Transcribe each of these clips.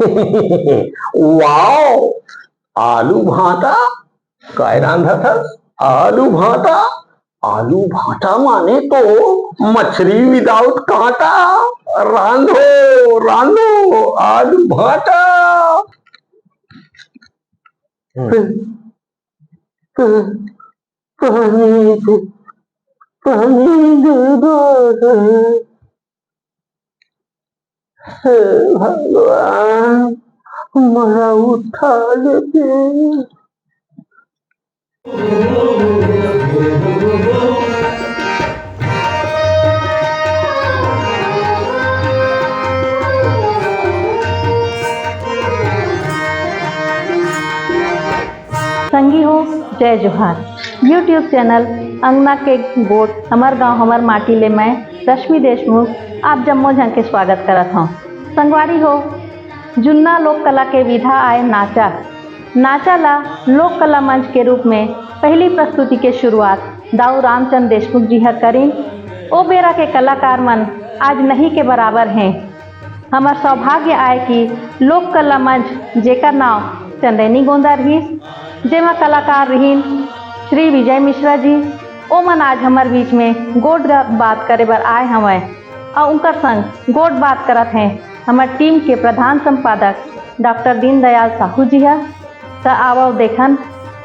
Wow, आलू भाटा काय रांधा था? आलू भाटा। आलू भाटा माने तो मछली विदाउट कांटा। रांधो रांधो आलू भाटा। पानी दे दो, हे भगवान मला उठा लेते। संगी हो जय जोहार। यूट्यूब चैनल अंगना के गोट हमार गांव हमार माटी ले मैं रश्मि देशमुख आप जम्मो झन के स्वागत करत हूँ। संगवारी हो जुन्ना लोक कला के विधा आए नाचा। नाचा ला लोक कला मंच के रूप में पहली प्रस्तुति के शुरुआत दाऊ रामचंद्र देशमुख जी हर करीं। ओ बेरा के कलाकार मन आज नहीं के बराबर हैं। हमार सौभाग्य आए कि लोक कला मंच जेकर नाम चंदेनी गोंदा रहीस, जेमा कलाकार रहीन श्री विजय मिश्रा जी। ओ मन आज हमार बीच में गोट बात करे बर आए हमें और उनकर संग गोट बात करत हैं हमार टीम के प्रधान संपादक डॉक्टर दीनदयाल साहू जी है। तो आओ देखन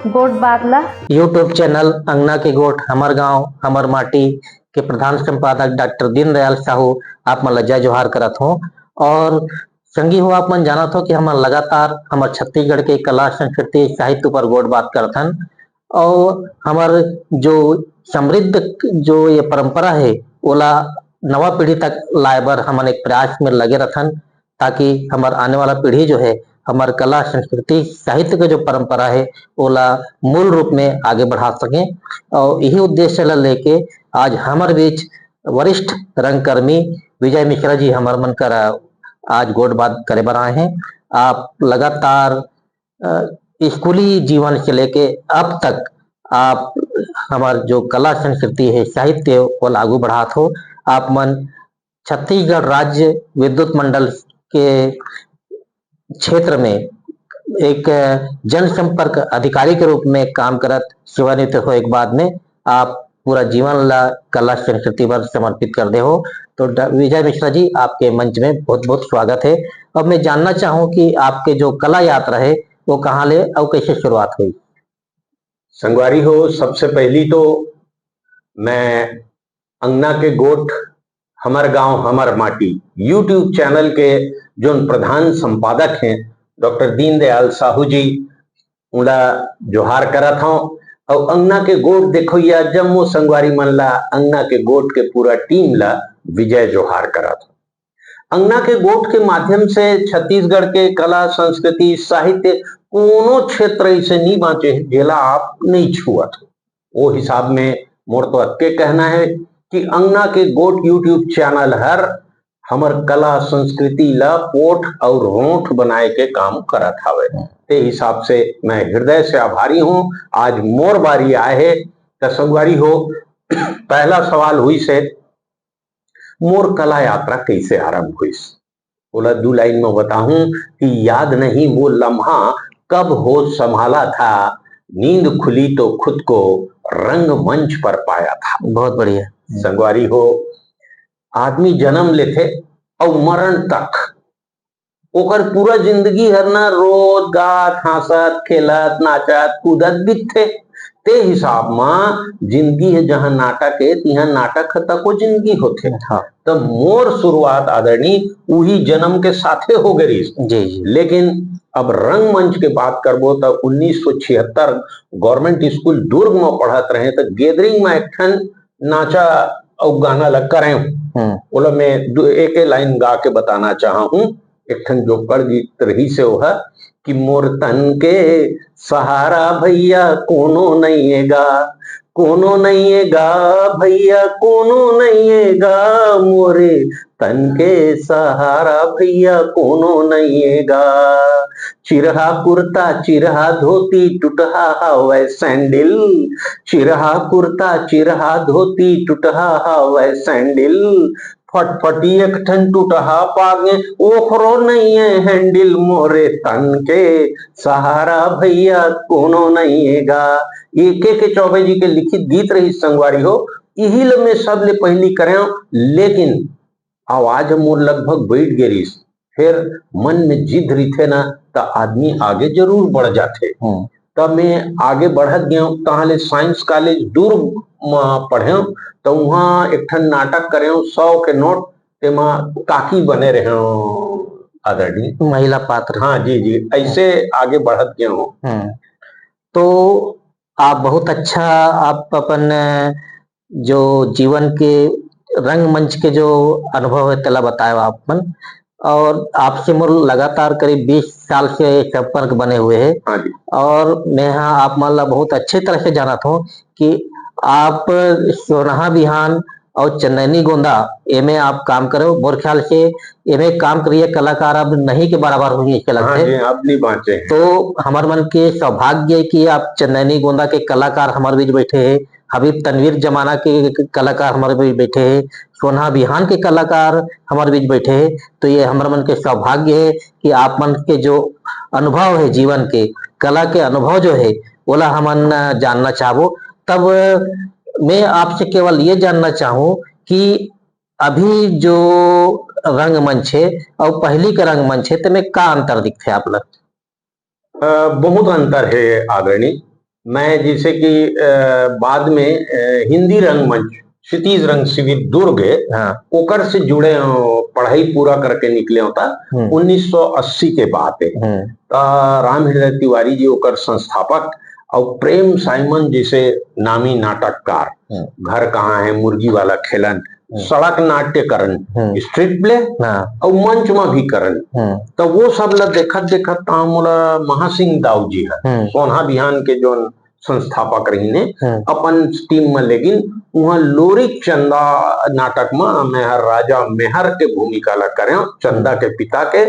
गोट बात ला। यूट्यूब चैनल अंगना के गोट हमार गांव हमार माटी के प्रधान संपादक डॉक्टर दीनदयाल साहू आप मन जय जोहार करत हो। और संगी हो आप मन जानत हो कि हम लगातार हमार छत्तीसगढ़ के कला संस्कृति साहित्य पर गोट बात करथन। और हमार जो समृद्ध जो ये परंपरा है ओला नवा पीढ़ी तक लाए बर हमन एक प्रयास में लगे रहथन, ताकि हमार आने वाला पीढ़ी जो है हमार कला संस्कृति साहित्य के जो परंपरा है ओला मूल रूप में आगे बढ़ा सके। और यही उद्देश्य ला लेके आज हमारे बीच वरिष्ठ रंगकर्मी विजय मिश्रा जी हमार मन कर आज गोट बात करे बर आए हैं। आप लगातार स्कूली जीवन से लेके अब तक आप हमार जो कला संस्कृति है साहित्य को लागू बढ़ात हो। आप मन छत्तीसगढ़ राज्य विद्युत मंडल के क्षेत्र में एक जनसंपर्क अधिकारी के रूप में काम करत सेवानिवृत्त हो एक बाद में आप पूरा जीवन ला कला संस्कृति पर समर्पित कर दे हो। तो विजय मिश्रा जी आपके मंच में बहुत बहुत स्वागत है। अब मैं जानना चाहूँ कि आपके जो कला यात्रा है वो कहाँ ले और कैसे शुरुआत हुई? संगवारी हो, सबसे पहली तो मैं अंगना के गोट हमार गांव हमार माटी यूट्यूब चैनल के जो प्रधान संपादक हैं डॉक्टर दीनदयाल साहू जी उड़ा जोहार करत हूँ। और अंगना के गोट देखो या जम्मो संगवारी मन ला अंगना के गोट के पूरा टीम ला विजय जोहार करत हूँ। अंगना के गोट के माध्यम से छत्तीसगढ़ के कला संस्कृति साहित्य कोनो क्षेत्र ऐसे नहीं बाँचे जेला आप नहीं छुअत हो। वो हिसाब में मोर तो अक्के कहना है कि अंगना के गोट यूट्यूब चैनल हर हमर कला संस्कृति ला पोठ और होंठ बनाए के काम करत हवे। ते हिसाब से मैं हृदय से आभारी हूँ। आज मोर बारी आए है तो संगवारी हो पहला सवाल हुई से मोर कला यात्रा कैसे आरंभ हुई। बोला 2 लाइन में बताऊं कि याद नहीं वो लम्हा कब होश संभाला था, नींद खुली तो खुद को रंग मंच पर पाया था। बहुत बढ़िया। संगवारी हो आदमी जन्म लेते और मरण तक ओकर पूरा जिंदगी हर ना रोज गात हंसत खेलत नाचत कूदत बीतथे। ते हिसाब में जिंदगी है जहां नाटक है तिहा नाटक तको जिंदगी होथे। हाँ। तो मोर शुरुआत आदरणी उही जन्म के साथे हो गई जी। लेकिन अब रंगमंच के बात करबो तो 1976 गवर्नमेंट स्कूल दुर्ग में पढ़त रहे तो गैदरिंग में एक ठन नाचा और गाना लग कर बोला मैं एक लाइन गा के बताना चाहा हूँ। एक ठन जोकर गीत रही से वो है कि मोर तन के सहारा भैया कोनो नहीं है गा, कोनो नहीं है गा भैया कोनो नहीं है गा, मोरे तन के सहारा भैया कोनो नहीं है गा। चिरहा कुर्ता चिरहा धोती टूटहा हवै सैंडल, चिरहा कुर्ता चिरहा धोती टूटहा हवै सैंडल, फटफटी एक ठन टूटहा पागे, ओखरो नहीं है हैंडल मोरे तन के, सहारा भैया कोनो नहीं है गा। ये के चौबे जी के लिखित गीत रही संगवारी हो, यही ल में सब ले पहली करे, लेकिन आवाज मोर लगभग बैठ गई। फिर मन में जिद रही थे ना, तो आदमी आगे जरूर बढ़ जाते। तब मैं आगे बढ़त गया, तहां साइंस कॉलेज दुर्ग में पढ़े, तो वहां एक ठन नाटक करे 100 के नोट, तेमा काकी बने रहे आदरणीय महिला पात्र। हाँ जी जी, ऐसे आगे बढ़त गया हूँ। तो आप बहुत अच्छा, आप अपन जो जीवन के रंगमंच के जो अनुभव है तला बताया आपन, और आपसे मोर लगातार करीब 20 साल से संपर्क बने हुए हैं। हाँ जी। और मैं हाँ आप मान ला बहुत अच्छे तरह से जाना था कि आप सोनहा बिहान और चंदनी गोंदा एमे आप काम करो। मोर ख्याल से एमे काम करिए कलाकार अब नहीं के बराबर हुई इसके लगते। हाँ जी, अब नहीं बाँचे। तो हमार मन के सौभाग्य है कि आप चंदनी गोंदा के कलाकार हमारे बीच बैठे हैं, हबीब तनवीर जमाना के कलाकार हमारे बीच बैठे हैं, सोनहा बिहान के कलाकार हमारे बीच बैठे हैं। तो ये हमारे मन के सौभाग्य है कि आप मन के जो अनुभव है जीवन के, कला के अनुभव जो है बोला हमन जानना चाहो। तब मैं आपसे केवल ये जानना चाहूँ कि अभी जो रंगमंच है और पहली का रंगमंच है, तो में का अंतर दिखते आप लोग? बहुत अंतर है आदरणीय। मैं जैसे कि बाद में हिंदी रंगमंच क्षितिज रंग शिविर दुर्ग ओकर से जुड़े पढ़ाई पूरा करके निकले होता 1980 के बाद है। राम हृदय तिवारी जी ओकर संस्थापक, और प्रेम साइमन जैसे नामी नाटककार, घर कहाँ है, मुर्गी वाला खेलन, सड़क नाट्य करन, स्ट्रीट प्ले और मंच में भी करन। तो वो सब ला देखत देखत मोला महासिंह दाऊ जी है सोनहा बिहान के जो संस्थापक रही ने अपन टीम में, लेकिन वहां लोरिक चंदा नाटक में मेहर राजा मेहर के भूमिका ला करे, चंदा के पिता के।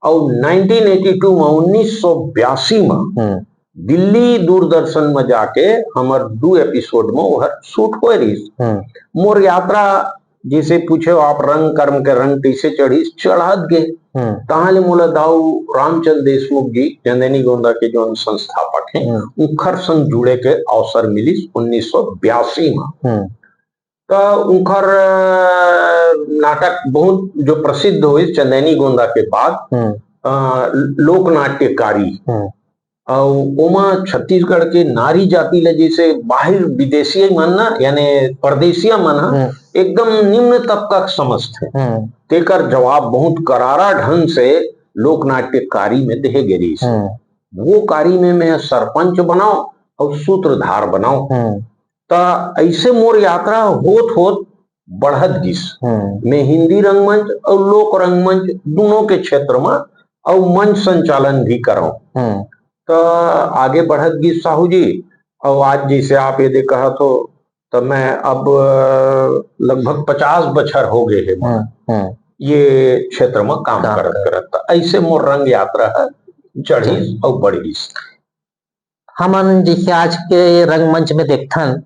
और 1982 में 1982 में दिल्ली दूरदर्शन में जाके हमार 2 एपिसोड में वह शूट हो रही। मोर यात्रा जैसे पूछे आप रंग कर्म के रंग कैसे चढ़ी, चढ़त गे तहाले मोला दाऊ रामचंद्र देशमुख जी चंदनी गोंदा के जो संस्थापक हैं उनखर संग जुड़े के अवसर मिली 1982 में। तो उनखर नाटक बहुत जो प्रसिद्ध हुए चंदनी गोंदा के बाद लोक नाट्यकारी, और ओमा छत्तीसगढ़ के नारी जाति ले जैसे बाहर विदेशी मन ना यानी परदेशिया मन एकदम निम्न तबका समझते, तेकर जवाब बहुत करारा ढंग से लोक नाट्यकारी में दे गिरी। वो कारी में मैं सरपंच बनाओ और सूत्रधार बनाओ। तो ऐसे मोर यात्रा होत होत बढ़त गिस। मैं हिंदी रंगमंच और लोक रंगमंच दोनों के क्षेत्र में और मंच संचालन भी करो। तो आगे बढ़त गी साहू जी, और आज जैसे आप ये कहा तो मैं अब लगभग 50 बछर हो गए हैं ये क्षेत्र में काम करत। ऐसे मोर रंग यात्रा है चढ़ी और बढ़ी। हमन जैसे आज के रंगमंच में देखथन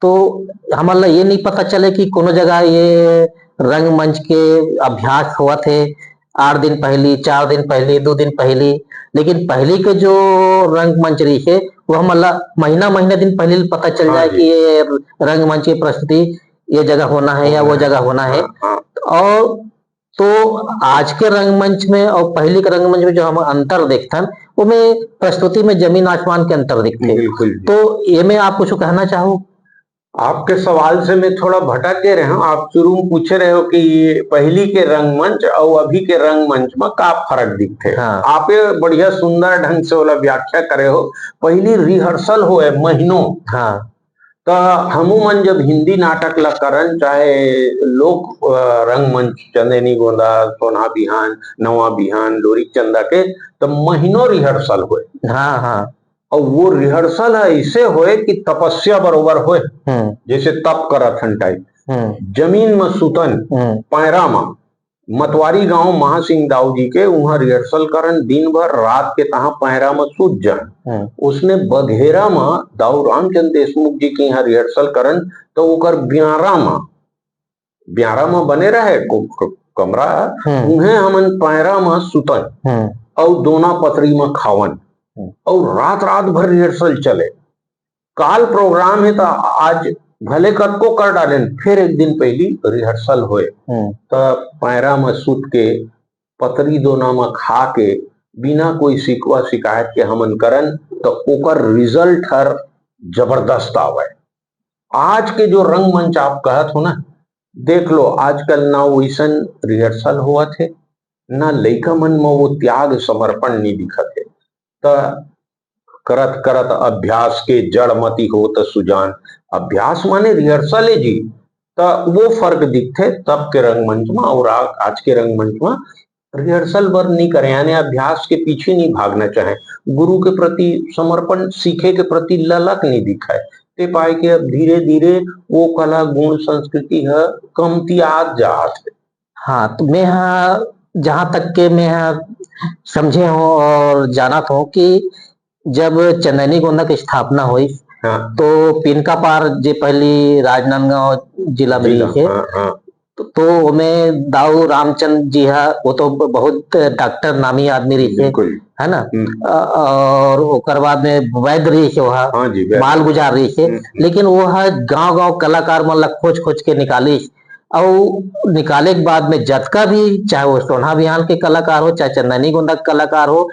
तो हमला ये नहीं पता चले कि कोनो जगह ये रंगमंच के अभ्यास हुआ थे 8 दिन पहले, 4 दिन पहले, 2 दिन पहले, लेकिन पहले के जो रंगमंच रही है वो हमला महीना दिन पहले पता चल जाए कि ये रंगमंच की प्रस्तुति ये जगह होना है या वो जगह होना है। और तो आज के रंगमंच में और पहले के रंगमंच में जो हम अंतर देखथन वो में प्रस्तुति में जमीन आसमान के अंतर दिखते। तो ये में आप कुछ कहना चाहो? आपके सवाल से मैं थोड़ा भटक के रहे हूँ। आप शुरू में पूछ रहे हो कि पहली के रंगमंच और अभी के रंगमंच में का फर्क दिखते। आप बढ़िया सुंदर ढंग से वाला व्याख्या करे हो। पहली रिहर्सल हो महीनों। तो हमू मन जब हिंदी नाटक ला करन, चाहे लोक रंगमंच चंदनी गोंदा, सोनहा बिहान, नवा बिहान, लोरिक चंदा के, तो महीनों रिहर्सल हुए। और वो रिहर्सल ऐसे होए कि तपस्या बरोबर होए, जैसे तप करथन टाइप। जमीन में सुतन पैरा में मतवारी गांव महासिंह दाऊ जी के वहां रिहर्सल करन, दिन भर रात के तहा पैरा में सूत जान। उसने बघेरा में दाऊ रामचंद्र देशमुख जी के यहाँ रिहर्सल करन, तो ओकर ब्यारा में ब्यारा में बने रहे कमरा, उन्हें हमन पैरा में सुतन और दोना पतरी में खावन और रात रात भर रिहर्सल चले। काल प्रोग्राम है तो आज भले कद को कर डालें, फिर एक दिन पहली रिहर्सल होए तो पैरा में सुत के पतरी दोना में खा के बिना कोई शिकवा शिकायत के हमन करन तो ओकर रिजल्ट हर जबरदस्त आवे। आज के जो रंगमंच आप कहत हो ना, देख लो आजकल ना वैसन रिहर्सल हुआ थे, ना लइका मन में वो त्याग समर्पण नहीं दिखत है। तो करत करत अभ्यास के जड़मती हो तो सुजान, अभ्यास माने रिहर्सल है जी। तो वो फर्क दिखते तब के रंगमंच में और आज के रंगमंच में। रिहर्सल बर नहीं करें, यानी अभ्यास के पीछे नहीं भागना चाहे, गुरु के प्रति समर्पण, सीखे के प्रति ललक नहीं दिखाए, ते पाए कि अब धीरे धीरे वो कला गुण संस्कृति है कमतियात जात है। हाँ, तो मैं जहां तक के मैं समझे हूँ और जाना था कि जब चंदनी गोंदा की स्थापना हुई, हाँ, तो पिनका पार जे पहली राजनांदगांव जिला में है, तो में दाऊ रामचंद जी है, वो तो बहुत डॉक्टर नामी आदमी रही है ना, और ओकर बाद में वैद्य रही है, वह माल गुजार रही है, लेकिन वो है गांव गांव कलाकार मन ला खोज खोज के निकाली और निकाले के बाद में जतका भी, चाहे वो सोना बिहान के कलाकार हो, चाहे चंदनी गोंदा के कलाकार हो,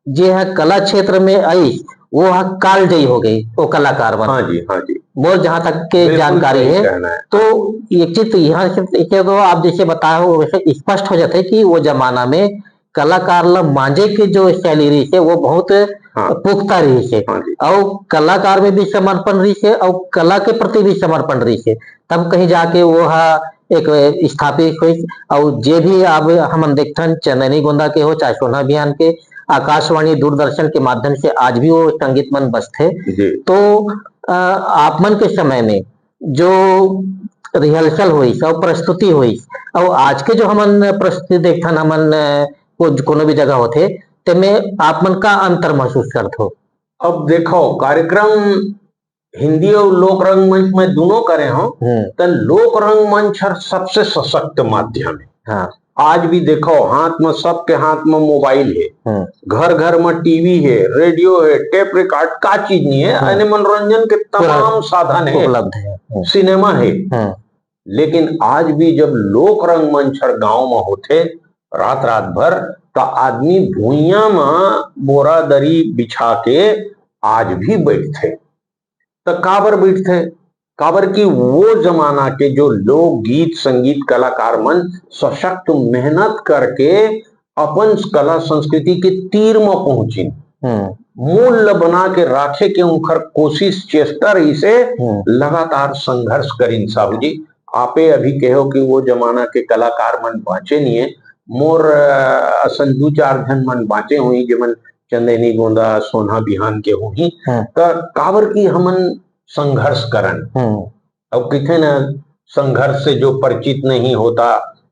जे है कला क्षेत्र में आई वो काल जयी हो गई वो कलाकार बन। हाँ जी मोर जहां तक के जानकारी है, तो एक चीज तो यहाँ से तो आप जैसे बताए वैसे स्पष्ट हो जाता है कि वो जमाना में कलाकार ला मांझे की जो शैली रही है वो बहुत पुख्ता रही है, और कलाकार में भी समर्पण रही है और कला के प्रति भी समर्पण रही है, तब कहीं जाके वो एक स्थापित हुई। और जे भी अब हम देखते चंदनी गोंदा के हो, चाहे सोना अभियान के, आकाशवाणी दूरदर्शन के माध्यम से आज भी वो संगीत मन बसते। तो आप मन के समय में जो रिहर्सल हुई और प्रस्तुति हुई और आज के जो हमन प्रस्तुति देखथन हमन कोनो भी जगह होते, ते में आप मन का अंतर महसूस करते हो? अब देखो कार्यक्रम हिंदी और लोक रंगमंच में दोनों करे हो, तो लोक रंगमंच सबसे सशक्त माध्यम है। हाँ। आज भी देखो हाथ में, सबके हाथ में मोबाइल है, घर घर में टीवी है, रेडियो है, टेप रिकॉर्ड, का चीज नहीं है, यानी मनोरंजन के तमाम साधन है, उपलब्ध है, सिनेमा है। लेकिन आज भी जब लोक रंगमंच गांव में होते रात रात भर, तो आदमी भूइया में बोरा दरी बिछा के आज भी बैठते। तो काबर बैठते, काबर की वो जमाना के जो लोक गीत संगीत कलाकार मन सशक्त मेहनत करके अपन कला संस्कृति के तीर में पहुंची, मूल्य बना के राखे के उनकर कोशिश चेष्टा रही से लगातार संघर्ष करीन। साहू जी आपे अभी कहो कि वो जमाना के कलाकार मन बाँचे नहीं है, मोर असन दू चार जन मन बाँचे हुई जमन चंदनी गोंदा सोना बिहान के हुई, तो काबर की हमन संघर्ष करन। अब किथे ना संघर्ष से जो परिचित नहीं होता,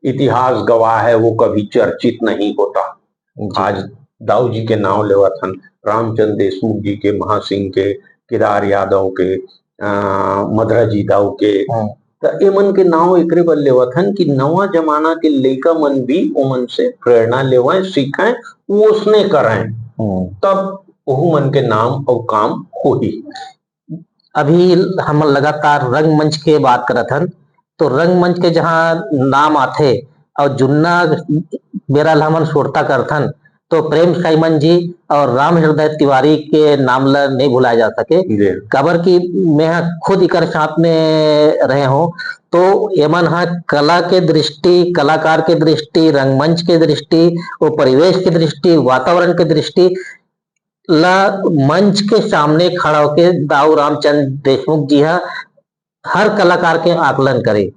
इतिहास गवाह है, वो कभी चर्चित नहीं होता। आज दाऊ जी के नाम लेवथन, रामचंद्र देशमुख जी के, महासिंह के, केदार यादव के, मधरा जी दाऊ के, तो एमन के नाव एकरे बर लेवथन कि नवा जमाना के लइका मन भी ओमन से प्रेरणा लेवें, सीखें, वो उसने करें, तब वह मन के नाम और काम हो ही। अभी हम लगातार रंगमंच के बात करत हन, तो रंगमंच के जहाँ नाम आथे और जुन्ना मेरा हमन सोरता करथन, तो प्रेम साइमन जी और राम हृदय तिवारी के नाम ला नहीं भुलाया जा सके। काबर की मैं खुद इकर साथ में रहे हो, तो एमन कला के दृष्टि, कलाकार के दृष्टि, रंगमंच के दृष्टि, वो परिवेश की दृष्टि, वातावरण की दृष्टि ला मंच के सामने खड़ा होके दाऊ रामचंद्र देशमुख जी हर कलाकार के आकलन करे।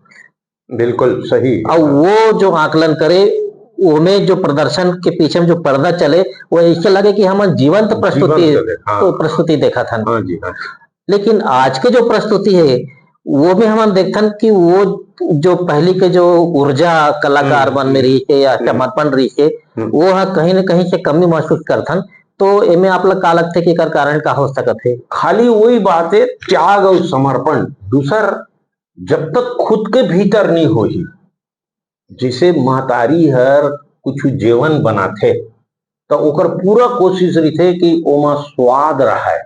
बिल्कुल सही। और वो जो आकलन करे उनमें जो प्रदर्शन के पीछे में जो पर्दा चले, वो ऐसे लगे कि हम जीवंत प्रस्तुति देखा था। हाँ जी, हाँ। लेकिन आज के जो प्रस्तुति है वो भी हम देखथन कि वो जो पहली के जो ऊर्जा कलाकार मन में रही है या समर्पण रही है, वो कहीं न कहीं से कमी महसूस करथन। तो एमे आप लोग का लगते कि कारण का हो सकत है? खाली वही बात है, त्याग और समर्पण। दूसर जब तक खुद के भीतर नहीं होही, जिसे महतारी हर कुछ जेवन बनाथे तो ओकर पूरा कोशिश रही कि ओमा स्वाद रहे,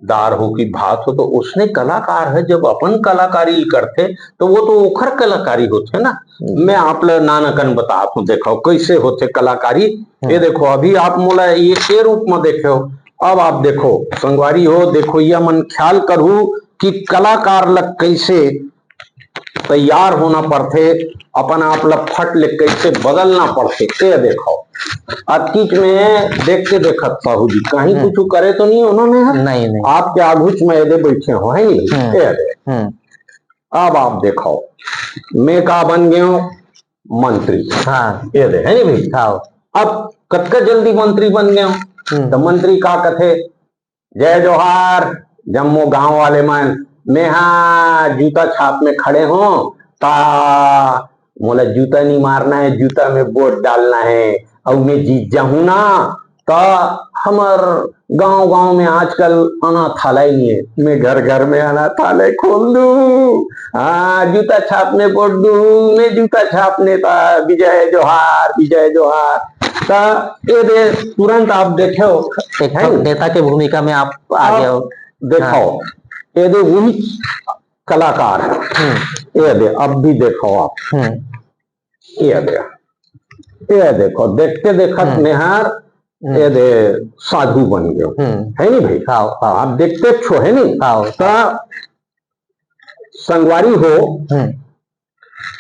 दार हो कि भात हो, तो उसने कलाकार है जब अपन कलाकारी करते तो वो तो ओखर कलाकारी होते ना। मैं आप ल नानकन बतात हूँ, देखो कैसे होते कलाकारी। ये देखो अभी आप मोला ये के रूप में देखो, अब आप देखो संगवारी हो, देखो यह मन ख्याल करू कि कलाकार लग कैसे तैयार होना पड़ते, अपन आप लग फट ले कैसे बदलना पड़ते। ये देखो अतीत में देखते देखत साहू जी कहीं कुछ करे तो नहीं उन्होंने, नहीं नहीं आपके आगुच में यदि बैठे हो है नहीं। अब आप देखो मैं का बन गया हूं मंत्री, हाँ ये दे है नहीं भाई। हाँ अब कतका जल्दी मंत्री बन गया हूं, तो मंत्री का कथे जय जोहार जम्मू गांव वाले मन, मैं हाँ जूता छाप में खड़े हो ता मोला जूता नहीं मारना है, जूता में वोट डालना है और मैं जीत जाऊं ना तो हमार गांव गांव में आजकल अनाथालय नहीं है, मैं घर घर में अनाथालय खोल दूं, हाँ जूता छाप में वोट दूं, मैं जूता छापने था विजय जोहार विजय जोहार। ये दे तुरंत आप देखो एक नेता की भूमिका में आप आ गए हो। देखो ये दे वही कलाकार है, ये दे अब भी देखो आप, ये देखो देखते देखत निहार ये दे साधु बन गयो है नहीं भाई। आप देखते छो है नहीं, तो संगवारी हो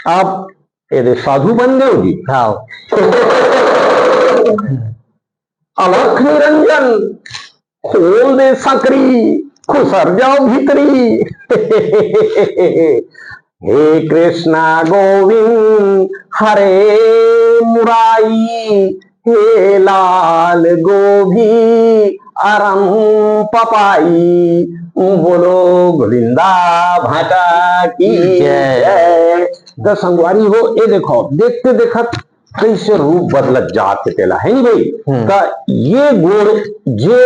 आप ये दे साधु बन गए जी। अलख निरंजन खोल दे सकरी खुसर जाओ भीतरी हे कृष्णा गोविंद हरे मुरारी, हे लाल गोभी अरम पपाई, बोलो गोविंदा भाटा की जय। तो संगवारी हो ये देखो देखते देखत कैसे रूप बदलत जात तेला है नहीं भाई। का ये गुण जे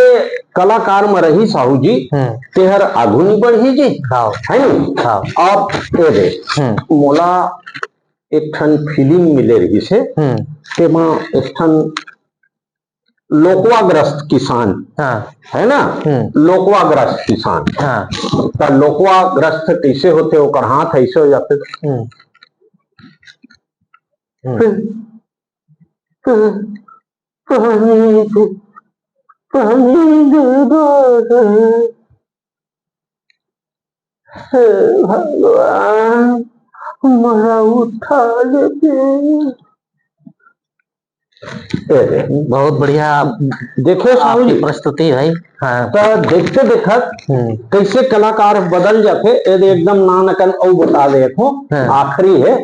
कलाकार में रही साहू जी तेहर आगू नहीं बढ़ी जी है नहीं। आप ये दे मोला एक ठन फिल्म मिले रही से तेमा एक ठन लोकवाग्रस्त किसान है ना, लोकवाग्रस्त किसान। तो लोकवाग्रस्त कैसे होते, ओकर हाथ ऐसे हो जाते भगवान हमारा उठा लेते। बहुत बढ़िया देखो साहू जी प्रस्तुति भाई। तो देखते देखत कैसे कलाकार बदल जाते, एकदम नानकन और बता देखो आखिरी है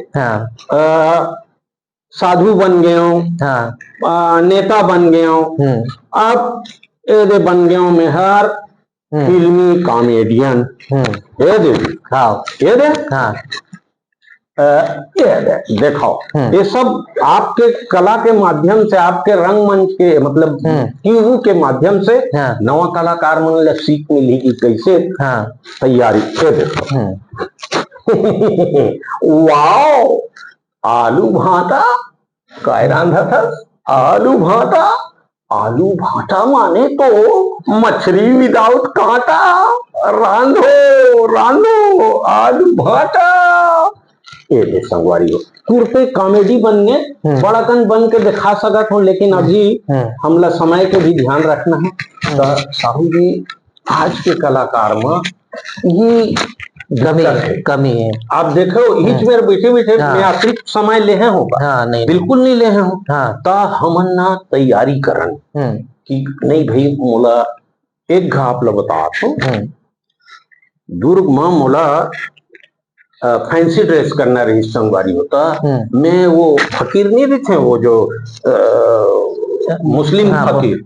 साधु बन गए हो, नेता बन गए हो, अब ये बन गए हो मेहर फिल्मी कॉमेडियन। ये दे ये दे देखो ये सब आपके कला के माध्यम से, आपके रंगमंच के मतलब टीवी के माध्यम से नवा कलाकार मन सीख मिली कि कैसे तैयारी। ये देखो वाओ आलू भाटा काय रांधा था, आलू भाटा, आलू भाटा माने तो मछली विदाउट कांटा, रांधो रांधो आलू भाटा। ये संगवारी हो तुरते कॉमेडी बनने बड़ाकन बन के दिखा सकत हो, लेकिन अभी हमला समय के भी ध्यान रखना है। तो साहू जी आज के कलाकार में ये कमी है। आप देखो इच मेरे बैठे बैठे मैं अतिरिक्त समय ले होगा, नहीं बिल्कुल नहीं ले हूँ। तो हमन ना तैयारी करन कि नहीं भाई मोला एक घाप ला बता तो दुर्ग में मोला फैंसी ड्रेस करना रही संगवारी होता। मैं वो फकीर नहीं रहते वो जो मुस्लिम फकीर,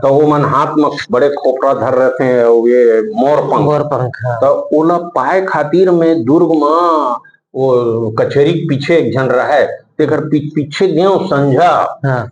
तो वो मन हाथ में बड़े खोपड़ा धर रहते हैं ये मोर पंख। तो ओला पाए खातिर में दुर्ग में वो कचहरी के पीछे एक जन रहा है, तेकर पीछे गयो संझा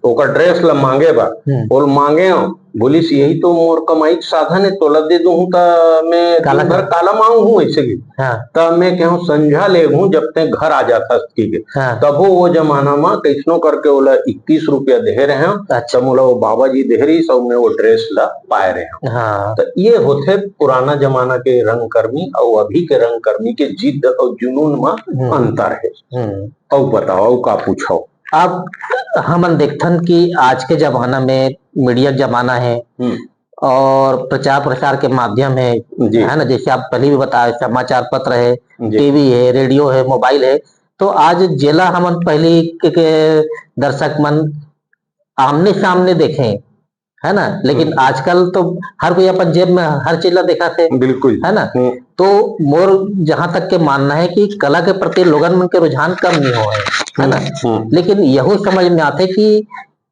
ओकर ड्रेस ला मांगे बा, बोल मांगे बोलिस यही तो मोर कमाई के साधन है, तोला दे दूं तो मैं काला दिन भर काला मांगू ऐसे की। हाँ तब मैं कहूँ संझा ले हूँ जब तक घर आ जाता के हाँ तब वो जमाना में कैसनो करके बोला 21 रुपया दे रहे हैं। अच्छा तब बोला वो बाबा जी दे रही सब में वो ड्रेस ला पाए रहे हैं। हाँ तो ये होते पुराना जमाना के रंगकर्मी और अभी के रंगकर्मी के जिद और जुनून में अंतर है। और बताओ का पूछो। अब हमन देखथन कि आज के जमाना में मीडिया जमाना है और प्रचार प्रसार के माध्यम है ना, जैसे आप पहले भी बताए समाचार पत्र है, टीवी है, रेडियो है, मोबाइल है। तो आज जेला हमन पहले के दर्शक मन आमने सामने देखे है ना, लेकिन आजकल तो हर कोई अपन जेब में हर चीज ला देखा थे, बिल्कुल है ना। तो मोर जहां तक के मानना है कि कला के प्रति लोगन मन के रुझान कम नहीं हो है ना, लेकिन यही समझ में आते कि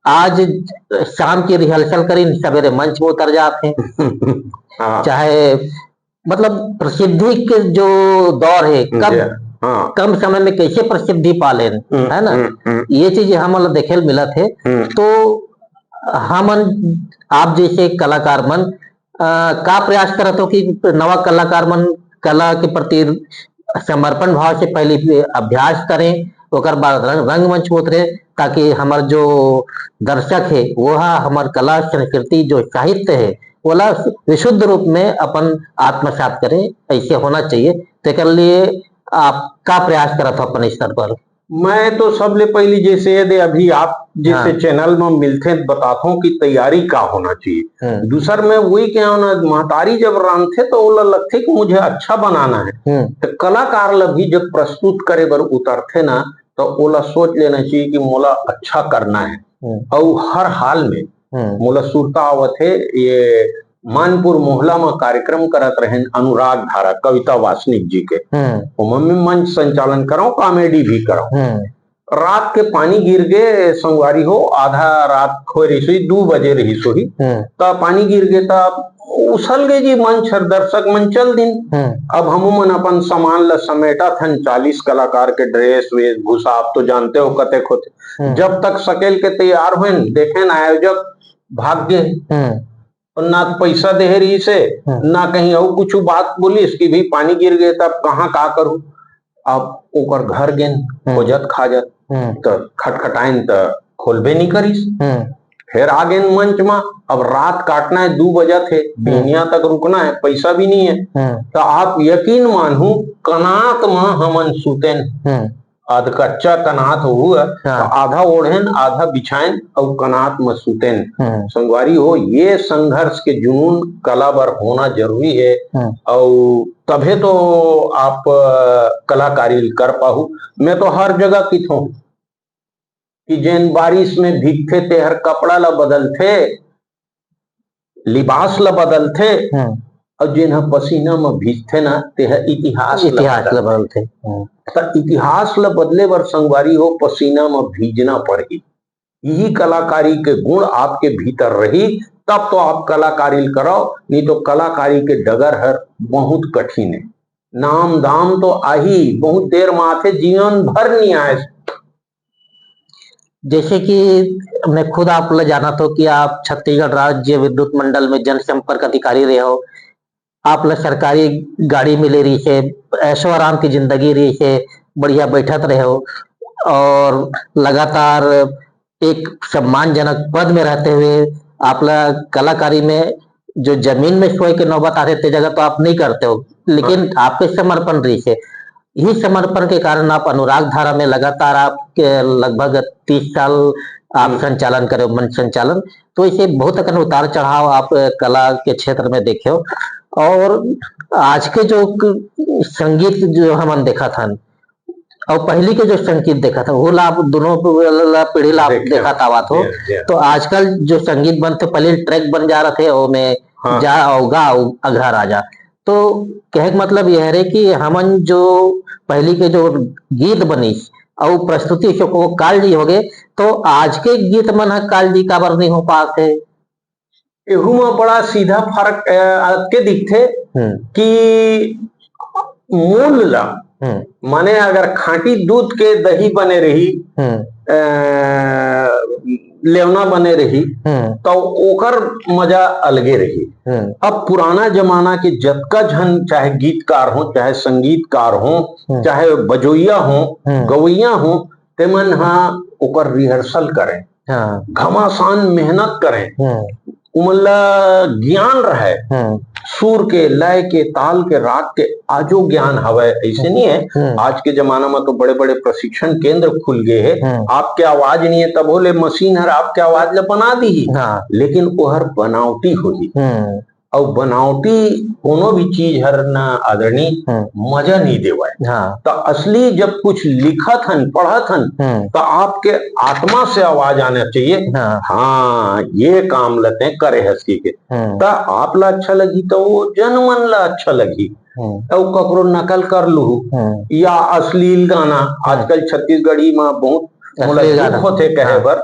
आज शाम की रिहर्सल करी सवेरे मंच में उतर जाते हैं। चाहे मतलब प्रसिद्धि के जो दौर है कम समय में कैसे प्रसिद्धि पाले है ना, ये चीज हम देखे मिला थे। तो हमन आप जैसे कलाकार मन का प्रयास करत हो कि नवा कलाकार मन कला के प्रति समर्पण भाव से पहले अभ्यास करें, ओकर बाद रंगमंच में उतरे, ताकि हमार जो दर्शक है वो हमार कला संस्कृति जो साहित्य है वो विशुद्ध रूप में अपन आत्मसात करें, ऐसे होना चाहिए। तो लिए आप का प्रयास करत हो अपन स्तर पर? मैं तो सबले पहली जैसे यदि अभी आप जैसे चैनल में मिलते बताता हूँ कि तैयारी का होना चाहिए। दूसर में वही क्या ना महतारी जब रांधते तो वो लगते कि मुझे अच्छा बनाना है, तो कलाकार ला भी जब प्रस्तुत करे बर उतरते ना तो ओला सोच लेना चाहिए कि मोला अच्छा करना है। और हर हाल में मोला सुरता आवत है ये मानपुर मोहल्ला में कार्यक्रम करत रहे अनुराग धारा कविता वासनिक जी के, उनमें मंच संचालन करो, कॉमेडी भी करो। रात के पानी गिर गए संगवारी हो, आधा रात खो रही सोई 2 बजे रही सोई, तब पानी गिर गए तब उछल गए जी मंच, दर्शक मन चल दिन। अब हम मन अपन सामान ला समेटा थन, 40 कलाकार के ड्रेस वेशभूषा आप तो जानते हो कतेक होते। जब तक सकेल के तैयार हुए देखे आयोजक भाग गए, ना पैसा दे रही से ना कहीं और कुछ बात बोली इसकी भी पानी गिर गए तब कहाँ का करूं। अब ओकर घर गेन खोजत खाजत तो खटखटाइन तो खोलबे नहीं करीस, फिर आ गए मंच में। अब रात काटना है, 2 बजा थे, बिनिया तक रुकना है, पैसा भी नहीं है। तो आप यकीन मानू कनात में हमन सुतेन, आध कच्चा कनात हुआ तो आधा ओढ़ेन आधा बिछाएन और कनात में सुतेन। संगवारी हो ये संघर्ष के जुनून कला बर होना जरूरी है, और तभे तो आप कलाकारी कर पाहू। मैं तो हर जगह किथो कि जैन बारिश में भीगते तेहर कपड़ा ला बदलते, लिबास ला बदलते, और जिन पसीना में भीजते ना तेह इतिहास ला बदलते। तो इतिहास ला बदले बर संगवारी हो पसीना में भीजना पड़ेगी। यही कलाकारी के गुण आपके भीतर रही तब तो आप कलाकारी करो, नहीं तो कलाकारी के डगर हर बहुत कठिन है। नाम दाम तो आही बहुत देर में आते, जीवन भर नहीं आए। जैसे कि मैं खुद आप जाना तो कि आप छत्तीसगढ़ राज्य विद्युत मंडल में जनसंपर्क अधिकारी रहे हो, आप सरकारी गाड़ी मिले रही से, ऐशो आराम की जिंदगी रही से, बढ़िया बैठत रहे हो और लगातार एक सम्मानजनक पद में रहते हुए आप कलाकारी में जो जमीन में सोए के नौबत आते थे जगह तो आप नहीं करते हो, लेकिन आपके समर्पण रही से, यही समर्पण के कारण आप अनुराग धारा में लगातार आपके लगभग 30 साल आप संचालन करे, मंच संचालन। तो इसे बहुत अकन उतार चढ़ाव आप कला के क्षेत्र में देखे हो। और आज के जो संगीत जो हम देखा था और पहले के जो संगीत देखा था वो लाभ दोनों पीढ़ी लाभ देखा था बात हो। तो आजकल जो संगीत बनते पहले ट्रैक बन जा रहे थे वो में जा औगा अघा राजा। तो कहे मतलब यह है कि हमन जो पहले के जो गीत बनी और प्रस्तुति को काल जी हो गए, तो आज के गीत मन काल जी काबर नहीं हो पाते। एहू में बड़ा सीधा फर्क के दिखते कि मूल ला माने अगर खाटी दूध के दही बने रही लेवना बने रही तो ओकर मजा अलगे रही। अब पुराना जमाना के जतका झन चाहे गीतकार हो, चाहे संगीतकार हो, चाहे बजोइया हो, गवैया हो, ते मन हाँ ओकर रिहर्सल करें, घमासान मेहनत करें, उमला ज्ञान रहे, सुर के, लय के, ताल के, राग के आजो ज्ञान हवे। ऐसे नहीं है, आज के जमाना में तो बड़े बड़े प्रशिक्षण केंद्र खुल गए हैं। आपके आवाज नहीं है तब बोले मशीन हर आपके आवाज ला बना दी, लेकिन वो हर बनावटी हुई और बनावटी कोनो भी चीज हर ना आदरणी मजा नहीं देवा। तो असली जब कुछ लिखत हन, पढ़त हन, तो आपके आत्मा से आवाज आना चाहिए, हाँ ये काम लते करे हंसी के, तो आप ला अच्छा लगी तो वो जन मन ला अच्छा लगी। तो ककरो नकल कर लू या अश्लील गाना, आजकल छत्तीसगढ़ी में बहुत दुख होते कहे बर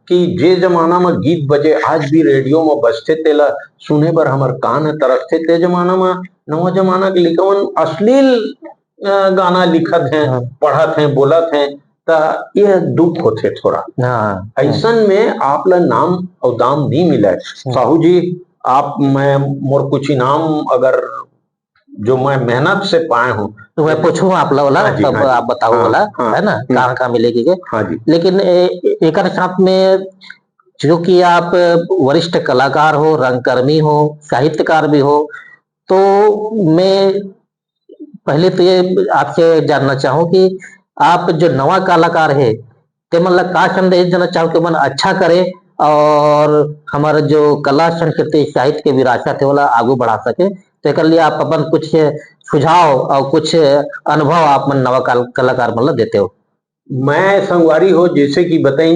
कि जे जमाना में गीत बजे आज भी रेडियो में बजते तेला सुने बर हमर कान तरसते, ते जमाना में नवा जमाना के लिखवन अश्लील गाना लिखत हैं, पढ़त हैं, बोलत हैं, तो ये दुख होते थोड़ा। ऐसन में आप ला नाम और दाम नहीं मिले। साहू जी आप मैं मोर कुछ इनाम अगर जो मैं मेहनत से पाए हूँ तो मैं पूछूं आप वाला, तब आप बताओ वाला है ना कहाँ कहाँ मिलेगी के। हाँ जी। लेकिन एक साथ में जो कि आप वरिष्ठ कलाकार हो, रंगकर्मी हो, साहित्यकार भी हो, तो मैं पहले तो ये आपसे जानना चाहूँ कि आप जो नवा कलाकार है ते मतलब का संदेश देना चाहो कि मन अच्छा करे और हमारा जो कला संस्कृति साहित्य के विरासत है वाला आगू बढ़ा सके, तो कर लिए आप अपन कुछ सुझाव और कुछ अनुभव आप मन नवा कलाकार मतलब देते हो। मैं संगवारी हो जैसे कि बताई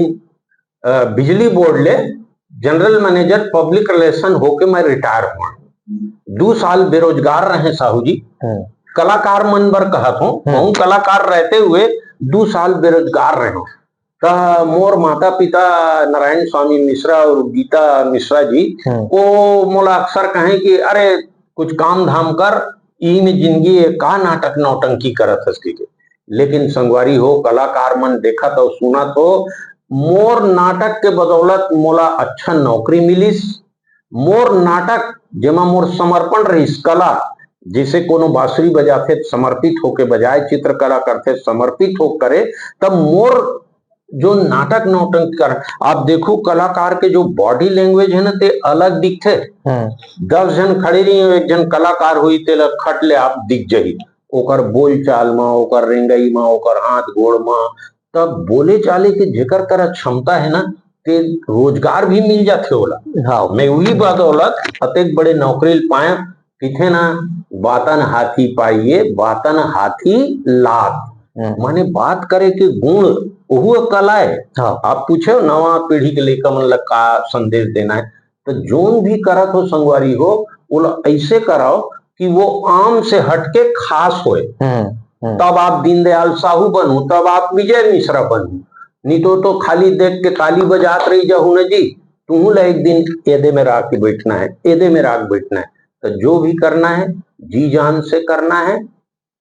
बिजली बोर्ड ले जनरल मैनेजर पब्लिक रिलेशन होके मैं रिटायर हुआ, 2 साल बेरोजगार रहे साहू जी। कलाकार मन बर कहत हूँ, कलाकार रहते हुए 2 साल बेरोजगार रहे। तो मोर माता पिता नारायण स्वामी मिश्रा और गीता मिश्रा जी को मोला अक्सर कहें कि अरे कुछ काम धाम कर, ई में जिंदगी का नाटक नौटंकी करत हस के। लेकिन संगवारी हो कलाकार मन देखा तो सुना तो मोर नाटक के बदौलत मोला अच्छा नौकरी मिलिस। मोर नाटक जेमा मोर समर्पण रहीस कला, जैसे कोनो बांसुरी बजाते समर्पित होके बजाए, चित्रकला करते समर्पित हो करे, तब मोर जो नाटक नौटंक कर आप देखो कलाकार के जो बॉडी लैंग्वेज है ना ते अलग दिखते। 10 जन खड़े रही, एक जन कलाकार हुई तेला खट ले आप दिख जाही, ओकर बोल चाल में, ओकर रेंगई में, ओकर हाथ गोड़ में, तब बोले चाले के जेकर तरह क्षमता है ना ते रोजगार भी मिल जाते होला। हाँ मैं वही बदौलत अतेक बड़े नौकरी पाए किथे ना बातन हाथी पाइए बातन हाथी लात, माने बात करे के गुण वो कला है। आप पूछे नवा पीढ़ी के लेकर मतलब का संदेश देना है, तो जोन भी करत हो संगवारी हो वो ऐसे कराओ कि वो आम से हटके खास होए। तब आप दीनदयाल साहू बनू, तब आप विजय मिश्रा बनू, नहीं तो खाली देख के ताली बजात रही जाहू न जी, तुम एक दिन एदे में राख के बैठना है, एदे में राख बैठना है। तो जो भी करना है जी जान से करना है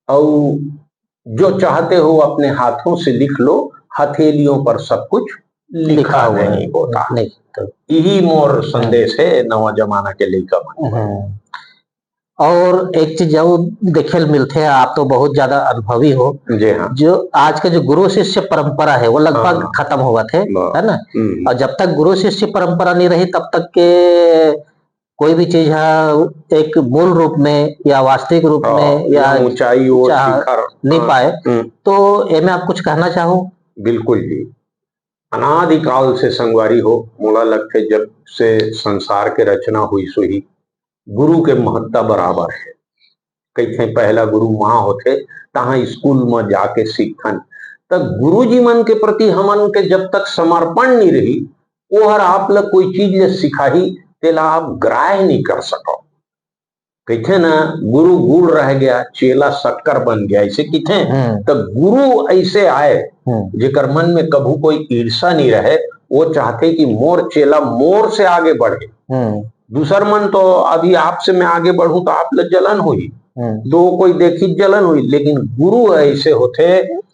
और जो चाहते हो अपने हाथों से लिख लो, हथेलियों पर सब कुछ लिखा नहीं होता। यही मोर संदेश है नवा जमाना के लेकर। और एक चीज जो देखे मिलते हैं, आप तो बहुत ज्यादा अनुभवी हो जी हाँ। जो आज के जो गुरु शिष्य परंपरा है वो लगभग खत्म हुआ थे है ना, और जब तक गुरु शिष्य परंपरा नहीं रही तब तक के कोई भी चीज है एक मूल रूप में या वास्तविक रूप में या ऊंचाई नहीं पाए। तो एमे आप कुछ कहना चाहो? बिल्कुल जी, अनादिकाल से संगवारी हो मोला लगते जब से संसार के रचना हुई सुही गुरु के महत्ता बराबर है। कहते पहला गुरु माँ होते तहाँ स्कूल में जाके सीखन, तब गुरु जी मन के प्रति हमन के जब तक समर्पण नहीं रही वो हर आप लोग कोई चीज ले सिखाही तेला आप ग्राह्य नहीं कर सको। कहते ना गुरु गुड़ रह गया चेला शक्कर बन गया, ऐसे कहते तो गुरु ऐसे आए जेकर मन में कभू कोई ईर्षा नहीं रहे, वो चाहते कि मोर चेला मोर से आगे बढ़े। दूसर मन तो अभी आपसे मैं आगे बढ़ूं तो आप लोग जलन हुई, दो कोई देखी जलन हुई, लेकिन गुरु ऐसे होते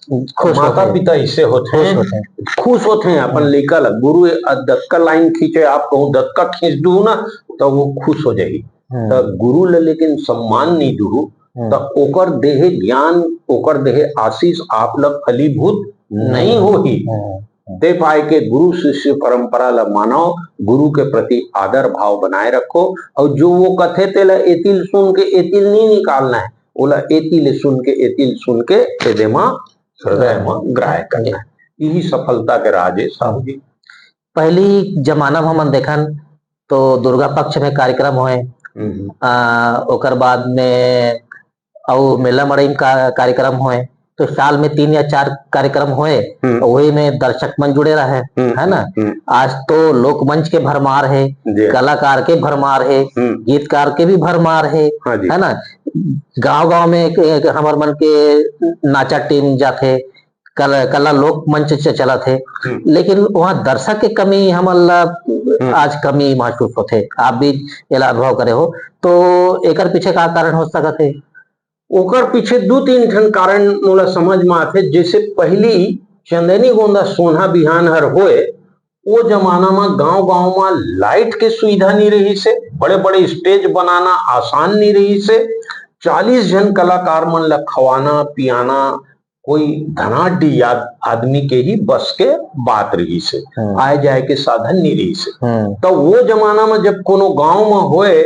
खुश माता होते पिता इससे होते खुश हैं, होते हैं। खुश होते हैं अपन लड़का ला गुरु दत्का लाइन खींचे, आप कहूँ दत्का खींच दू ना तो वो खुश हो जाएगी। तो गुरु ले लेकिन सम्मान नहीं दू तो ओकर देहे ज्ञान, ओकर देहे आशीष आप लग फलीभूत नहीं हो ही। दे पाए के गुरु शिष्य परंपरा ला मानो, गुरु के प्रति आदर भाव बनाए रखो, और जो वो कथे तेला एतिल सुन के एतिल नहीं निकालना है, ओला एतिल सुन के एतिल सुन के हृदय में ग्राह्य करना है। यही सफलता के राज है साहब जी। पहली जमाना में हमन देखन तो दुर्गा पक्ष में कार्यक्रम होए, ओकर बाद में और मेला मड़ई में कार्यक्रम होए, तो साल में 3 या 4 कार्यक्रम होए, वही में दर्शक मन जुड़े रहे, है ना। आज तो लोकमंच के भरमार है, कलाकार के भरमार है, गीतकार के भी भरमार है ना। गांव-गांव में हमार मन के नाचा टीम जाते, कला लोक मंच से चला थे, लेकिन वहाँ दर्शक के कमी हमला आज कमी महसूस होते। आप भी एला अनुभव करे हो, तो एकर पीछे का कारण हो सकत है? ओकर पीछे 2-3 ठन कारण मोला समझ में आथे। जैसे पहली चंदनी गोंदा सोना बिहान हर होए, वो जमाना में गांव-गांव में लाइट के सुविधा नहीं रही से, बड़े-बड़े स्टेज बनाना आसान नहीं रही से, 40 जन कलाकार मन ला खवाना पियाना कोई धनाढ़ आदमी के ही बस के बात रही से, आए जाए के साधन नहीं रही से। तो वो जमाना में जब कोनो गांव में होए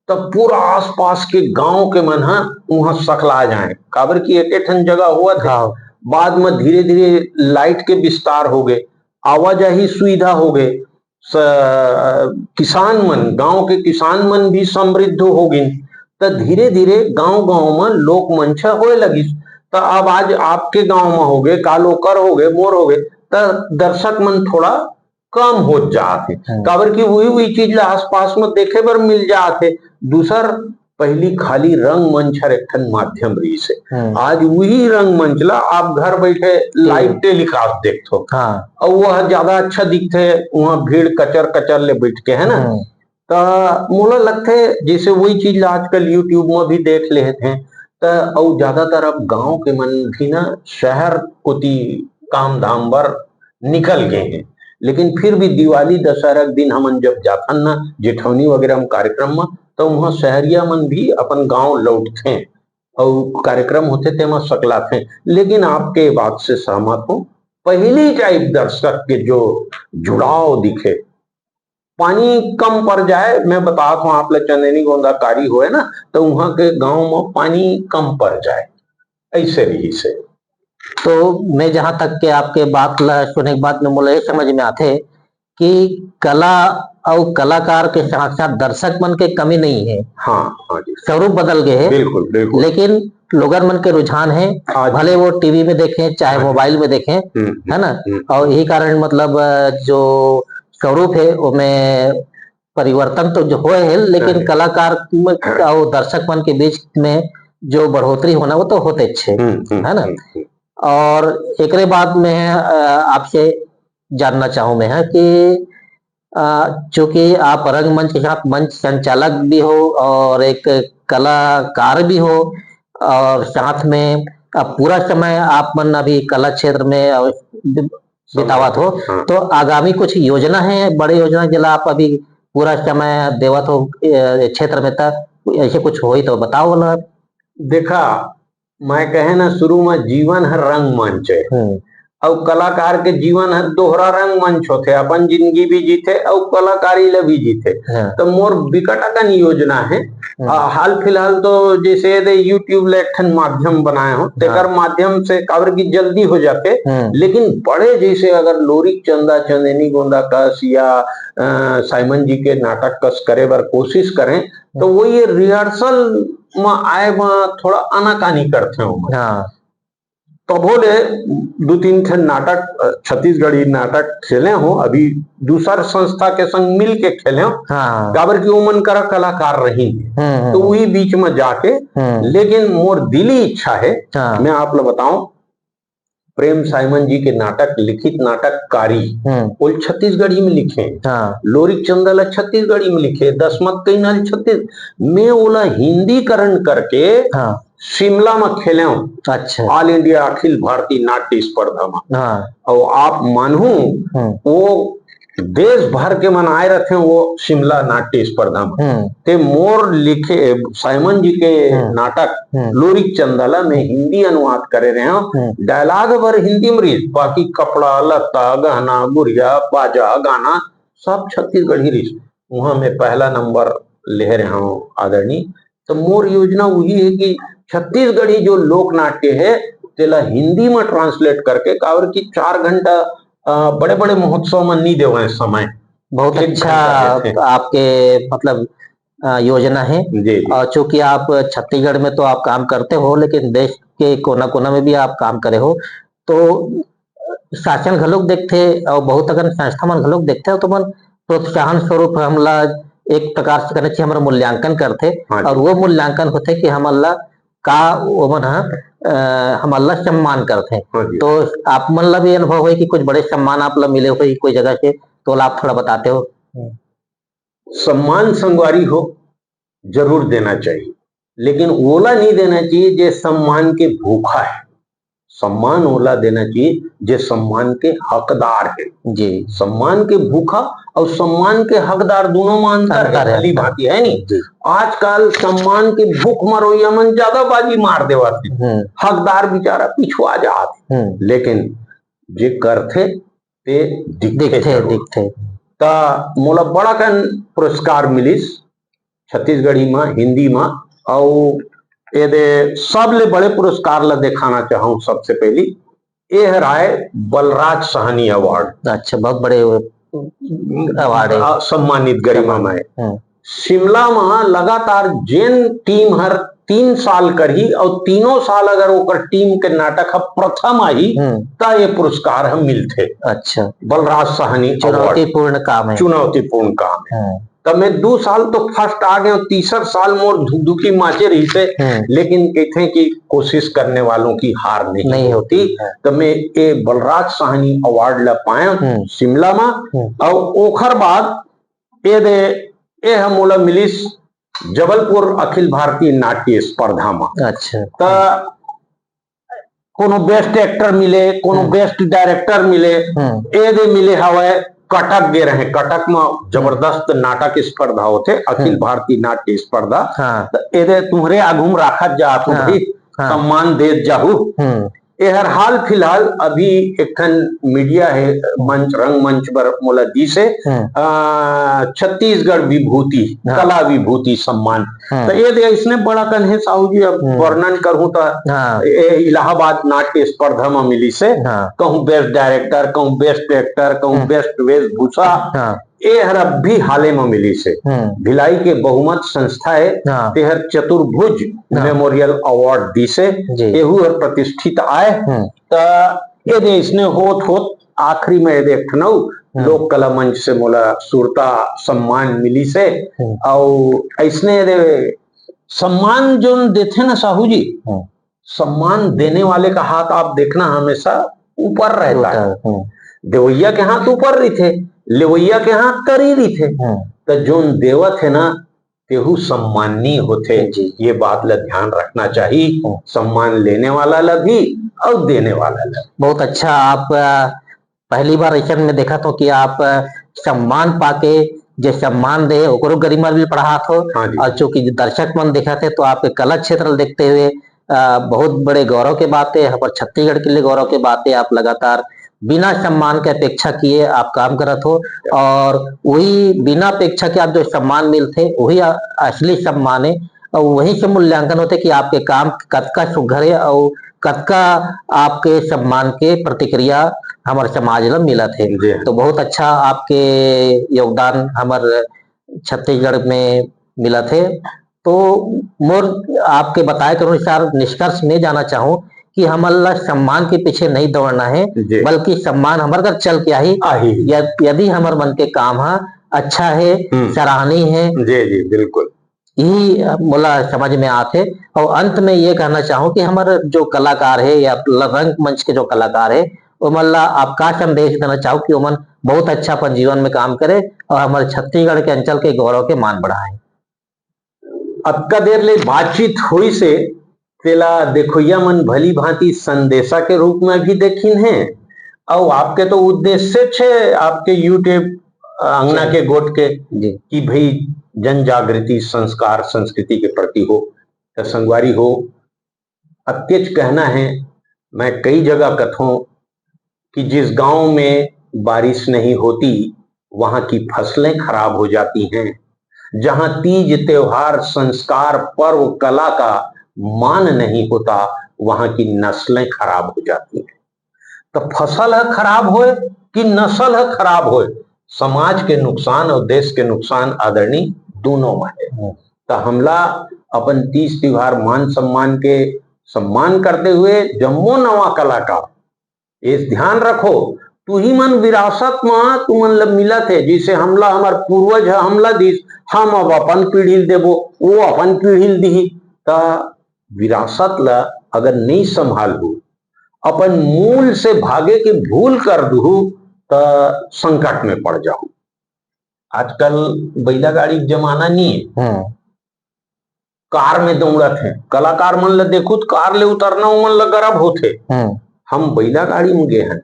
तब पूरा आसपास के गांव के मन वहां सकला जाए, काबर की एक ठन जगह हुआ था। बाद में धीरे धीरे लाइट के विस्तार हो गए, आवाजाही सुविधा हो गए, किसान मन, गांव के किसान मन भी समृद्ध हो गए, तो धीरे धीरे गांव गांव में लोक मंच होए लगी। तो अब आज आपके गांव में हो गए, कालो कर हो गए, मोर हो गए, तो दर्शक मन थोड़ा कम हो जाते, काबर की वही चीज ला आसपास में देखे बर मिल जाते। दूसर पहली खाली रंग मंच हर एक ठन माध्यम रही से, आज वही रंग मंच ला आप घर बैठे लाइव टेलीकास्ट देखो, और वह ज्यादा अच्छा दिखते, वहां भीड़ कचर कचर ले बैठ के, है ना। तो मोला लगते जैसे वही चीज ला आजकल यूट्यूब में भी देख लेते हैं। तो और ज्यादातर अब गांव के मन भी ना शहर कोती काम धाम बर निकल गए हैं, लेकिन फिर भी दिवाली दशहरा के दिन हमन जब जाथन ना जेठौनी वगैरह में कार्यक्रम में, तो वहां शहरिया मन भी अपन गांव लौटते और कार्यक्रम होते थे वहां सकलाते। लेकिन आपके बात से सहमत हूं, पहली टाइप दर्शक के जो जुड़ाव दिखे, पानी कम पड़ जाए, मैं बताता हूँ आप चंदनी गोंदा कारी हुए ना, तो वहां के गांव में पानी कम पड़ जाए, ऐसे रही से। तो मैं जहां तक के आपके बात सुने के बाद में मुझे समझ में आते कि कला और कलाकार के साथ साथ दर्शक मन के कमी नहीं है। हाँ जी, स्वरूप बदल गए हैं, बिल्कुल बिल्कुल, लेकिन लोगन मन के रुझान है, भले वो टीवी में देखें चाहे मोबाइल में देखें, है ना। और यही कारण मतलब जो स्वरूप है उसमें परिवर्तन तो जो हुए है, लेकिन कलाकार और दर्शक मन के बीच में जो बढ़ोतरी होना वो तो होते अच्छे, है ना। और एक बाद में आपसे जानना चाहूं मैं है कि चूंकि आप रंगमंच के साथ मंच संचालक भी हो और एक कलाकार भी हो, और साथ में अब पूरा समय आप मन अभी कला क्षेत्र में बितावत हो, तो आगामी कुछ योजना है, बड़े योजना जिला आप अभी पूरा समय देवत हो क्षेत्र में, तक ऐसे कुछ हो तो बताओ ना। देखा, मैं कहे ना शुरू में जीवन हर रंग मंच है, और कलाकार के जीवन हर दोहरा रंग मंच होते, अपन जिंदगी भी जीते और कलाकारी ला भी जीते। तो मोर बिकट अकन योजना है। हाल फिलहाल तो जैसे यूट्यूब ले एक माध्यम बनाए हो, तेकर माध्यम से काबर की जल्दी हो जाते, लेकिन बड़े जैसे अगर लोरिक चंदा चंदनी गोंदा कस या साइमन जी के नाटक कस करे बर कोशिश करें, तो वो ये रिहर्सल में आए में थोड़ा आनाकानी करते हो। तो बोले 2-3 ठन नाटक छत्तीसगढ़ी नाटक खेले हो, अभी दूसर संस्था के संग मिल के खेले हो, काबर की उमन करा कलाकार रही, तो वही बीच में जाके। लेकिन मोर दिली इच्छा है, मैं आप लोग बताऊं, प्रेम साइमन जी के नाटक, लिखित नाटक कारी वो छत्तीसगढ़ी में लिखे, लोरिक चंदल छत्तीसगढ़ी में लिखे, दसमत कई नाल छत्तीस में ओला हिंदीकरण करके शिमला में खेले हूं, अच्छा। ऑल इंडिया अखिल भारतीय नाट्य स्पर्धा में। हाँ। और आप मानू वो देश भर के मन आए रहते हैं वो शिमला नाट्य स्पर्धा में। ते मोर लिखे साइमन जी के नाटक लोरिक चंदला में हिंदी अनुवाद करे रहे हो। डायलॉग भर हिंदी में रही, बाकी कपड़ा लत्ता गहना गुड़िया बाजा गाना सब छत्तीसगढ़ी रही। वहां में पहला नंबर ले रहे हो आदरणीय। तो मोर योजना वही है कि छत्तीसगढ़ी जो लोक नाट्य है तेला हिंदी में ट्रांसलेट करके कावर की 4 घंटा बड़े बड़े महोत्सव में नहीं देवे समय। बहुत अच्छा आपके मतलब योजना है। और चूंकि आप छत्तीसगढ़ में तो आप काम करते हो, लेकिन देश के कोना कोना में भी आप काम करे हो, तो शासन घलोक देखते और बहुत अगर संस्था मन घलोक देखते हो तो मन प्रोत्साहन स्वरूप हमला एक प्रकार से कहना चाहिए हमारा मूल्यांकन करते। और वो मूल्यांकन होते कि हमला का वो मन हमला सम्मान करते। तो आप मन ला भी अनुभव है कि कुछ बड़े सम्मान आप ला मिले हो कोई जगह से, तो आप थोड़ा बताते हो। सम्मान संगवारी हो जरूर देना चाहिए, लेकिन ओला नहीं देना चाहिए जे सम्मान के भूखा है। सम्मान ओला देना चाहिए जे सम्मान के हकदार है जी। सम्मान के भूखा और सम्मान के हकदार दोनों में अंतर है, भली भांति है नहीं। आजकल सम्मान के भूख मरोइया मन ज्यादा बाजी मार देवा थे, हकदार बेचारा पिछुआ जाते। लेकिन जे करथे ते दिखथे। ता मोला बड़ा कन पुरस्कार मिलिस छत्तीसगढ़ी में हिंदी में। और ये सबले बड़े पुरस्कार ला दिखाना चाहूं। सबसे पहली ये है बलराज साहनी अवार्ड। अच्छा, बहुत बड़े अवार्ड है, सम्मानित गरिमा में। शिमला में लगातार जेन टीम हर 3 साल करी और तीनों साल अगर ओकर टीम के नाटक प्रथम आई ता ये पुरस्कार हम मिलते। अच्छा, बलराज साहनी चुनौतीपूर्ण काम है। चुनौतीपूर्ण काम है। तब मैं 2 साल तो फर्स्ट आ गए, तीसरा साल मोर धुकधुकी माचे रही से। लेकिन कहते हैं कि कोशिश करने वालों की हार नहीं होती। तब मैं ये बलराज साहनी अवार्ड ला पाया शिमला में। और ओखर बाद ये हम मोला मिलिस जबलपुर अखिल भारतीय नाट्य स्पर्धा में। अच्छा। कोनो बेस्ट एक्टर मिले, कोनो बेस्ट डायरेक्टर मिले, ये मिले हवा कटक गे रहे। कटक में जबरदस्त नाटक स्पर्धा होते, अखिल भारतीय नाट्य स्पर्धा। ये तुम्हारे आगुम राखत जा सम्मान दे जाहू। ये हर हाल फिलहाल अभी एक मीडिया है मंच रंग मंच पर मोला दी से छत्तीसगढ़ विभूति कला विभूति सम्मान। तो ये इसने बड़ा कन है साहू जी। अब वर्णन करूं तो इलाहाबाद नाट्य स्पर्धा में मिली से। कहूं बेस्ट डायरेक्टर, कहूं बेस्ट एक्टर, कहूं बेस्ट वेशभूषा। ये हर अब भी हाले में मिली से। भिलाई के बहुमत संस्था है तेहर चतुर्भुज मेमोरियल अवार्ड दी से। एहू और प्रतिष्ठित आए। ये इसने होत आखिरी में एक लोक कला मंच से मोला सुरता सम्मान मिली से। और इसने सम्मान जो देते ना साहू जी, सम्मान देने वाले का हाथ आप देखना हमेशा ऊपर रहता है। देवैया के हाथ ऊपर रही थे, लेवैया के हाथ करी रही थे। तो जो देवत है ना तेहू सम्मानी होते। ये बात ला ध्यान रखना चाहिए, सम्मान लेने वाला ला भी और देने वाला ला। बहुत अच्छा। आप पहली बार ऐसा में देखा तो कि आप सम्मान पाके जो सम्मान दे ओकरो गरिमा भी पढ़ा थो। और चूंकि दर्शक मन देखा थे तो आपके कला क्षेत्र देखते हुए बहुत बड़े गौरव के बातें, हमारे छत्तीसगढ़ के लिए गौरव के बातें आप लगातार बिना सम्मान के अपेक्षा किए आप काम करत हो। और वही बिना अपेक्षा के आप जो सम्मान मिलते वही असली सम्मान है। और वही से मूल्यांकन होते कि आपके काम कतका सुघर है और कतका आपके सम्मान के प्रतिक्रिया हमारे समाज में मिला थे। तो बहुत अच्छा आपके योगदान हमारे छत्तीसगढ़ में मिला थे। तो मोर आपके बताए के अनुसार निष्कर्ष में जाना चाहूँ कि हमारा सम्मान के पीछे नहीं दौड़ना है, बल्कि सम्मान हमारे घर चल के आई। यदि हमारे मन के काम है अच्छा है, सराहनीय है। जी बिल्कुल, यही बोला समझ में आते। और अंत में ये कहना चाहूँ कि हमारे जो कलाकार है या रंग मंच के जो कलाकार है वो मल्ला आप का संदेश देना चाहो कि वो मन बहुत अच्छा अपन जीवन में काम करे और हमारे छत्तीसगढ़ के अंचल के गौरव के मान बढ़ाए। अब का देर ले बातचीत हुई से तेला देखोइया मन भली भांति संदेशा के रूप में भी देखिन है। और आपके तो उद्देश्य छे आपके यूट्यूब अंगना के गोट के जी कि भाई जन जागृति संस्कार संस्कृति के प्रति हो। तो संगवारी हो, अत्यच कहना है, मैं कई जगह कथों कि जिस गांव में बारिश नहीं होती वहां की फसलें खराब हो जाती हैं। जहां तीज त्योहार संस्कार पर्व कला का मान नहीं होता वहां की नस्लें खराब हो जाती हैं। तो फसल है खराब होए कि नस्ल है खराब होए, समाज के नुकसान और देश के नुकसान आदरणीय दोनों में है। तो हमला अपन तीज त्योहार मान सम्मान के सम्मान करते हुए जम्मो नवा कलाकार इस ध्यान रखो तू ही मन विरासत में तुमन ला मिलत है। जैसे हमला हमार पूर्वज है हमला दिस, हम अब अपन पीढ़ी देबो वो अपन पीढ़ी दी। तो विरासत ला अगर नहीं संभालू अपन मूल से भागे के भूल कर दू तो संकट में पड़ जाऊ। आजकल बैलागाड़ी जमाना नहीं है, कार में दौड़त है। कलाकार मन ला देखो कार ले उतरना मन ला गर्व होते। हम बैलागाड़ी में गए हैं,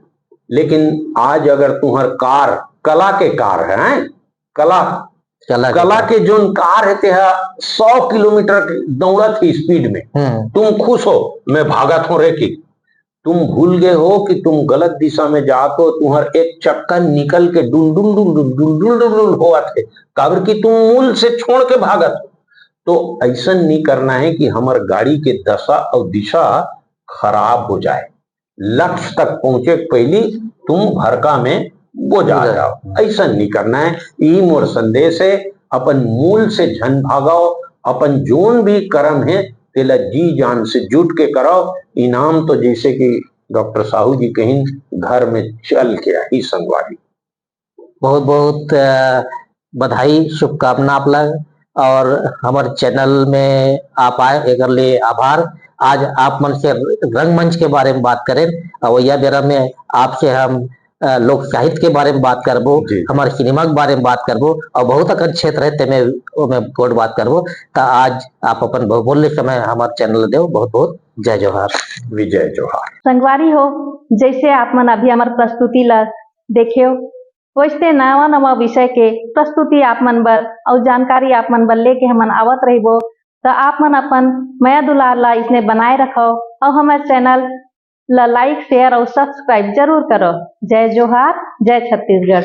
लेकिन आज अगर तुम्हार कार कला के कार है, कला के जोन कार है 100 किलोमीटर दौड़त ही स्पीड में, तुम खुश हो मैं भागत हूं रे की तुम भूल गए हो कि तुम गलत दिशा में जाते हो। तुम्हार एक चक्का निकल के डुल डुल डुल डुल डुल डुल डुल डुल होआ थे काबर की तुम मूल से छोड़ के भागत। तो ऐसा नहीं करना है कि हमार गाड़ी के दशा और दिशा खराब हो जाए। लक्ष्य तक पहुंचे पहली तुम भरका में बोझा जाओ, ऐसा नहीं करना है। यही मोर संदेश है, अपन मूल से झन भागाओ। अपन जोन भी कर्म है तेला जी जान से जुट के करो। इनाम तो जैसे कि डॉक्टर साहू जी कहीं घर में चल के आई। संगवारी बहुत बहुत बधाई शुभकामना आप लग और हमारे चैनल में आप आए एक लिए आभार। आज आप मन से रंगमंच के बारे में बात करें और यह बेरा में आपसे हम लोक साहित्य के बारे में बात करबो, हमारे सिनेमा के बारे में बात करबो और बहुत अकन क्षेत्र है ते में गोट बात करबो। तो आज आप अपन बहुमूल्य समय हमारे चैनल देव। बहुत बहुत जय जोहार। विजय जोहार। संगवारी हो, जैसे आप मन अभी हमार प्रस्तुति ला देखे वैसे नवा नवा विषय के प्रस्तुति आप मन बर और जानकारी आप मन बर लेके हमन आवत रहिबो। तो आप मन अपन माया दुलार ला इसने बनाए रखो और हमारे चैनल ला लाइक शेयर और सब्सक्राइब जरूर करो। जय जोहार, जय छत्तीसगढ़।